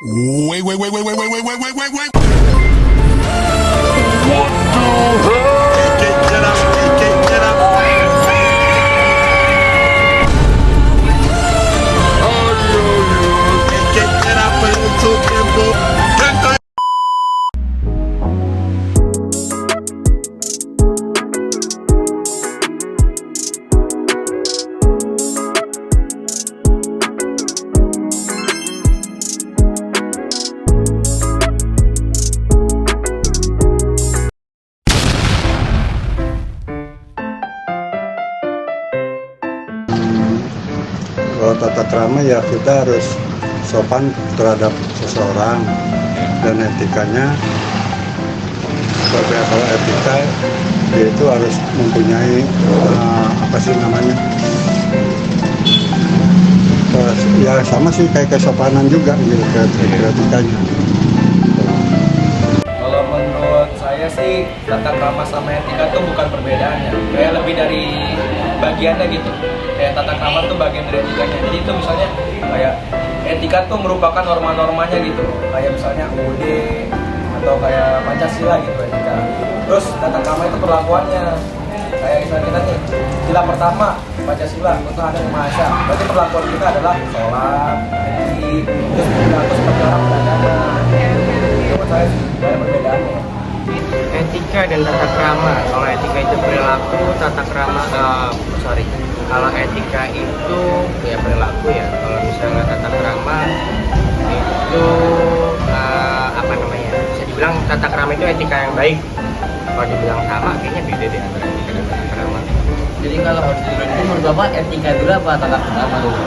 Wait, wait, wait, wait, wait, wait, wait, wait, wait, wait, wait. Get up, get up. Get up a little tempo. Kalau tata krama ya kita harus sopan terhadap seseorang, dan etikanya kalau etika dia itu harus mempunyai apa sih namanya, ya sama sih kayak kesopanan juga gitu, etikanya. Kalau menurut saya sih tata krama sama etika tuh bukan perbedaannya, kayak lebih dari bagiannya gitu. Kayak tata krama tuh bagian dari etikanya. Jadi itu misalnya kayak etika tuh merupakan norma-normanya gitu. Kayak misalnya UUD atau kayak Pancasila gitu etika. Terus tata krama itu perlakuannya. Kayak kita nih, sila pertama Pancasila untuk ada yang Maha Esa. Berarti perlakuan kita adalah sholat, haji, terus perilaku seperti orang beragama. Itu menurut saya sih banyak perbedaannya. Etika dan tata krama. Kalau etika itu perilaku, tata krama kalau etika itu ya perilaku ya. Kalau misalnya tata krama itu apa namanya? Bisa dibilang tata krama itu etika yang baik. Kalau dibilang sama, kayaknya beda deh antara etika dan tata krama. Jadi kalau harus dibagi menurut Bapak etika dulu apa tata krama dulu?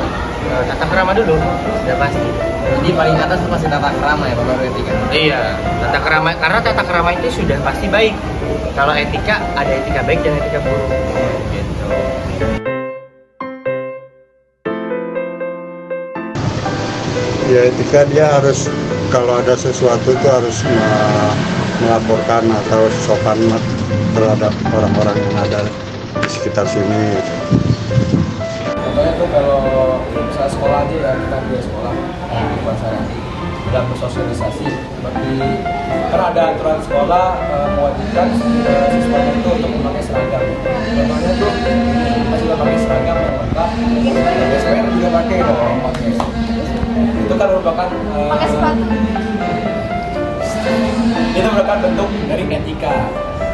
Tata krama dulu, udah pasti. Jadi paling atas itu pasti tata krama ya, baru etika. Iya, tata krama, karena tata krama itu sudah pasti baik. Kalau etika, ada etika baik dan etika buruk. Gitu. Ya etika dia harus, kalau ada sesuatu itu harus melaporkan atau sopan terhadap orang-orang yang ada di sekitar sini. Contohnya tuh kalau misalnya sekolah aja ya, kita di sekolah bukan saya dalam bersosialisasi seperti kan ada aturan sekolah mewajibkan siswanya itu untuk memakai seragam. Contohnya tuh masih nggak pakai seragam yang lengkap, SPR juga pakai dong, pakai. Itu kan merupakan pakai sepatu. Itu merupakan bentuk dari etika.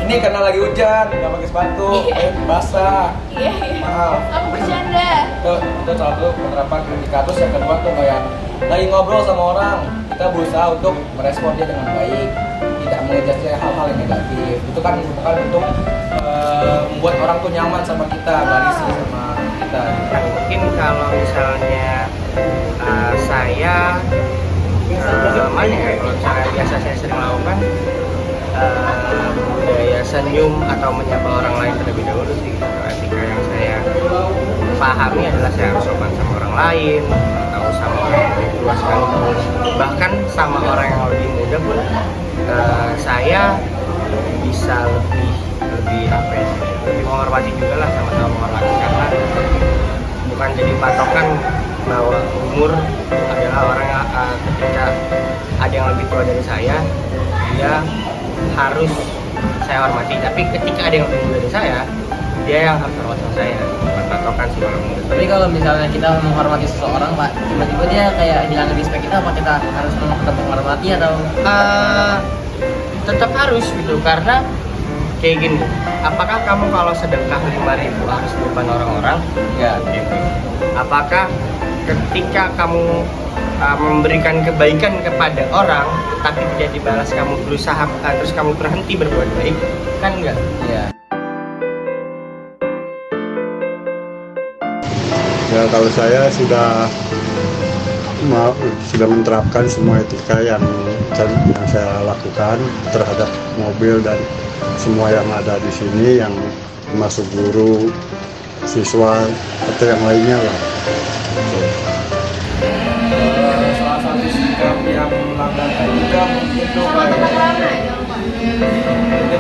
Ini karena lagi hujan, nggak pakai sepatu, basah. Iya. Maaf. Aku bercanda. Itu salah satu penerapan etika. Terus yang kedua tuh kayak lagi ngobrol sama orang, kita berusaha untuk merespon dia dengan baik, tidak mengejasnya hal-hal yang negatif. Itu kan merupakan bentuk membuat orang tuh nyaman sama kita, berisi sama kita. Nah, mungkin kalau misalnya saya mana ya, kalau misalnya biasa saya sering lakukan budaya senyum atau menyapa orang lain terlebih dahulu sih. Kalau etika yang saya pahami adalah saya harus sopan sama orang lain atau sama orang yang lebih tua sekalipun, bahkan sama orang yang lebih muda pun saya bisa lebih apa ya, lebih menghormati juga lah, sama-sama menghormati, karena bukan jadi patokan bahwa umur adalah orang yang ketika ada yang lebih tua dari saya, dia harus saya hormati. Tapi ketika ada yang lebih muda dari saya, dia yang harus hormat sama saya, bukan patokan sih kalau menurut. Tapi kalau misalnya kita menghormati seseorang, Pak, tiba-tiba dia kayak hilang respect kita, apa kita harus tetap menghormati atau? Tetap harus gitu, karena kayak gini, apakah kamu kalau sedekah 5.000 harus di depan orang-orang? Ya. Gitu. Apakah ketika kamu memberikan kebaikan kepada orang tapi tidak dibalas, kamu berusaha terus kamu berhenti berbuat baik? Kan enggak. Iya. Ya kalau saya sudah menerapkan semua etika yang saya lakukan terhadap mobil dan semua yang ada di sini, yang termasuk guru, siswa atau yang lainnya lah. Salah satu sikap yang melanggar etika mungkin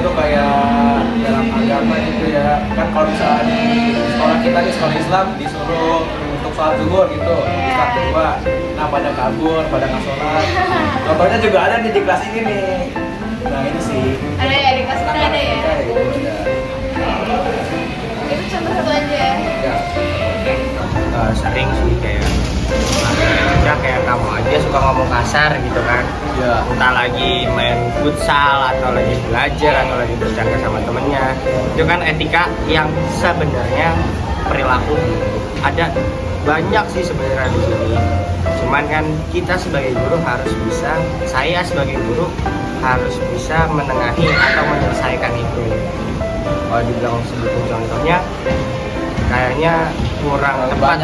tuh kayak dalam agama gitu ya. Kan kalau misalnya di sekolah kita, di sekolah Islam disuruh untuk sholat zuhur gitu, sholat kedua. Nah pada kabur, pada nggak sholat. Contohnya juga ada nih di kelas ini nih. Nah ini sih. Ada ya di kelas kita ada ya. Kayak gitu ada. Itu contoh satu aja. Ya. Sering sih kayak udah kayak kamu aja suka ngomong kasar gitu kan. Ya. Entah lagi main futsal atau lagi belajar atau lagi bercanda sama temennya. Itu kan etika yang sebenarnya perilaku ada banyak sih sebenarnya di sini. Cuman kan kita sebagai guru harus bisa, saya sebagai guru harus bisa menengahi atau menyelesaikan itu. Kalau dibilang sebutin contohnya, kayaknya kurang tepat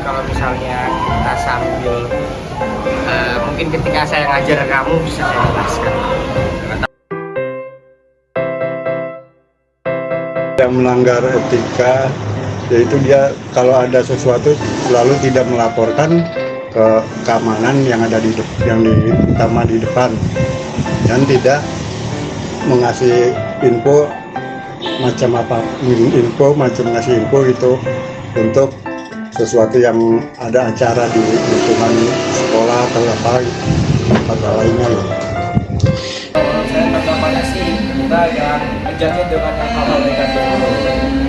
kalau misalnya kita sambil mungkin ketika saya ngajar kamu bisa saya jelaskan. Yang melanggar etika yaitu dia kalau ada sesuatu selalu tidak melaporkan ke keamanan yang ada utama di depan dan tidak mengasih info macam ngasih info itu untuk sesuatu yang ada acara di lingkungan sekolah atau apa lainnya gitu. Saya tanggapannya sih kita yang ngejudge dengan yang hal-hal negatif dulu.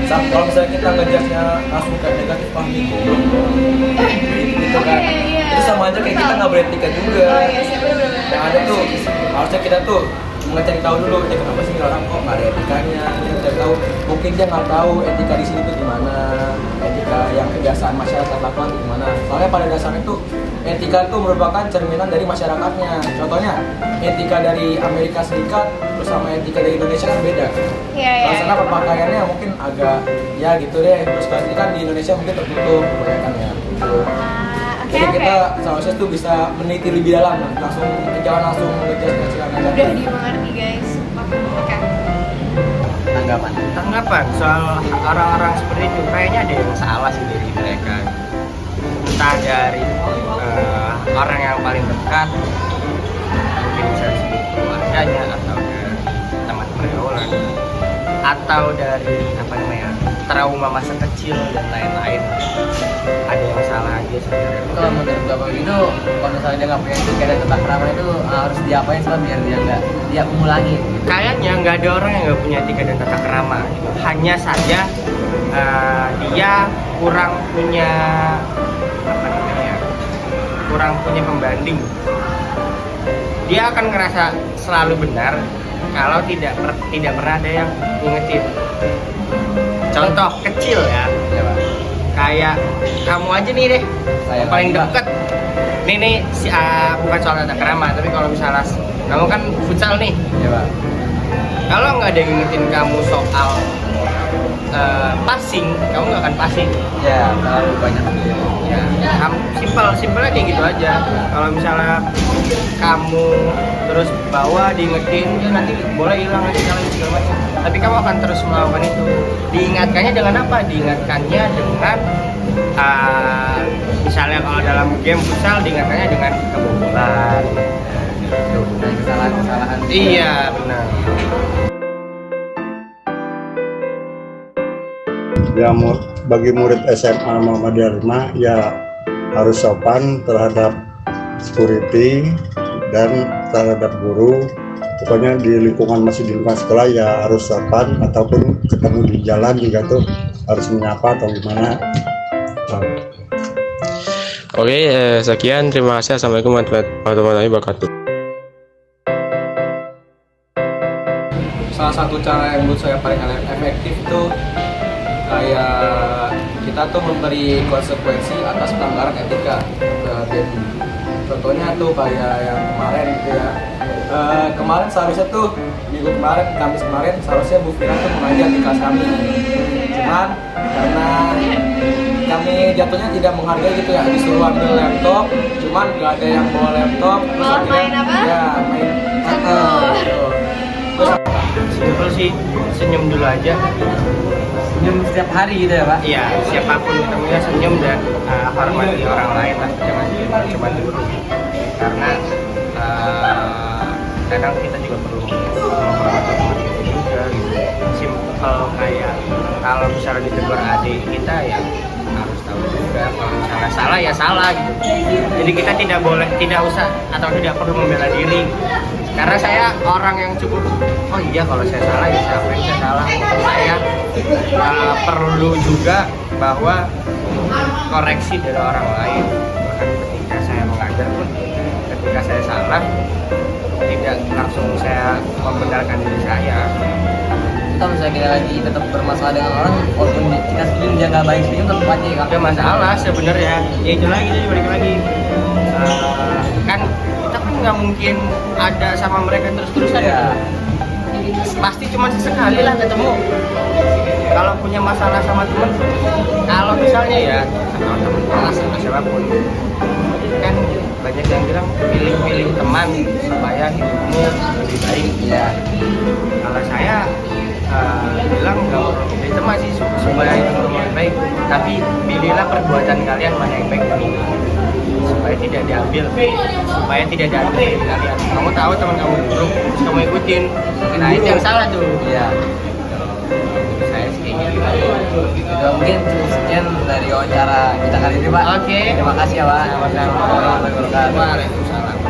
Kalau misalnya kita ngejudge-nya langsung ke negatif pahmi gitu kan. Iya. Itu sama aja kayak kita nggak beretika juga. Oh iya, saya benar-benar. Yang ada tuh harusnya kita tuh cari tahu dulu ya kenapa sih orang kok nggak ada etikanya. Kita cari tahu mungkin dia nggak tahu etika di sini tuh gimana, etika yang kebiasaan masyarakat lakukan itu gimana. Soalnya pada dasarnya tuh etika itu merupakan cerminan dari masyarakatnya. Contohnya etika dari Amerika Serikat bersama etika dari Indonesia kan beda. Iya, iya. Karena berpakaiannya mungkin agak ya gitu deh. Terus kalau ini kan di Indonesia mungkin tertutup kebanyakan ya. Gitu. Oke, Jadi oke. kita seharusnya tuh bisa meneliti lebih dalam, langsung jangan langsung ngejudge silakan. Udah dimengerti guys. Oke. Tanggapan soal orang-orang seperti itu kayaknya ada yang salah sih dari mereka. Entah dari orang yang paling dekat, mungkin bisa disebut keluarganya atau dari teman pergaulan, atau dari trauma masa kecil dan lain-lain. Ada yang salah aja sebenarnya. Kalau menurut bapak gitu, kalau misalnya dia nggak punya etika dan tata krama itu harus diapain sih Pak, biar dia mengulangi gitu. Kayaknya nggak ada orang yang nggak punya etika dan tata krama. Hanya saja dia kurang punya pembanding. Dia akan ngerasa selalu benar kalau tidak pernah ada yang ngingetin. Contoh kecil ya, kayak kamu aja nih deh, yang paling deket. Nih bukan soal tata krama, tapi kalau misalnya kamu kan futsal nih, Ya Pak. kalau nggak ada yang ngingetin kamu soal passing, kamu nggak akan passing. Ya, terlalu banyak. Ya, simpelnya kayak gitu aja. Kalau misalnya kamu terus bawa diingetin, ya nanti bola hilang aja segala macam. Tapi kamu akan terus melakukan itu. Diingatkannya dengan apa? Diingatkannya dengan misalnya kalau dalam game futsal diingatkannya dengan kebobolan. Gitu. Dan kesalahan-kesalahan. Iya, benar. Ya bagi murid SMA Muhammadiyah 5 ya harus sopan terhadap security dan terhadap guru. Pokoknya di lingkungan sekolah ya harus sopan, ataupun ketemu di jalan juga tuh harus menyapa atau gimana. Oke, sekian. Terima kasih. Assalamualaikum warahmatullahi wabarakatuh. Salah satu cara yang menurut saya paling efektif itu kayak kita tuh memberi konsekuensi atas pelanggaran etika ke BEM. Contohnya tuh kayak yang kemarin gitu ya. Kemarin seharusnya tuh minggu kemarin, Kamis kemarin seharusnya Bu Fira tuh mengajar di kelas kami. Cuman karena kami jatuhnya tidak menghargai gitu ya, disuruh ambil laptop, cuman gak ada yang bawa laptop. Terus Oh, main apa? Ya main gitu. Terus Simpel sih, senyum dulu aja. Senyum setiap hari gitu ya Pak. Iya, siapapun ketemunya senyum dan hormati orang lain lah, jangan cuma dulu. Karena kadang kita juga perlu menghormati teman kita juga gitu. Simpel kayak kalau misalnya ditegur adik kita ya harus tahu juga. Kalau misalnya salah ya salah gitu. Jadi kita tidak usah atau tidak perlu membela diri. Karena saya orang yang cukup, oh iya kalau saya salah ya siapa yang saya salah. Saya perlu juga bahwa koreksi dari orang lain. Bahkan ketika saya mengajar pun, ketika saya salah, tidak langsung saya membenarkan diri saya. Kalau misalnya kita lagi tetap bermasalah dengan orang, walaupun kita sendiri dia nggak baik sendiri, tetap aja ya. Ada masalah sebenarnya. Ya itu lagi, jadi balik lagi. Kan kita kan nggak mungkin ada sama mereka terus-terusan Iya. ya. Pasti cuma sesekali lah ketemu. Kalau punya masalah sama teman, kalau misalnya ya sama teman kelas atau siapapun, kan banyak yang bilang pilih-pilih teman supaya hidupmu lebih baik. Iya. Kalau saya bilang nggak perlu pilih teman sih supaya hidupmu lebih baik, tapi pilihlah perbuatan kalian mana yang baik supaya tidak diambil dari kalian. Kamu tahu teman kamu buruk, terus kamu ikutin, nah itu yang salah tuh. Iya. Saya sih kayak gitu. Itu mungkin cukup sekian dari wawancara kita kali ini, Pak. Oke. Terima kasih ya, Pak. Sama-sama. Warahmatullahi wabarakatuh. Waalaikumsalam.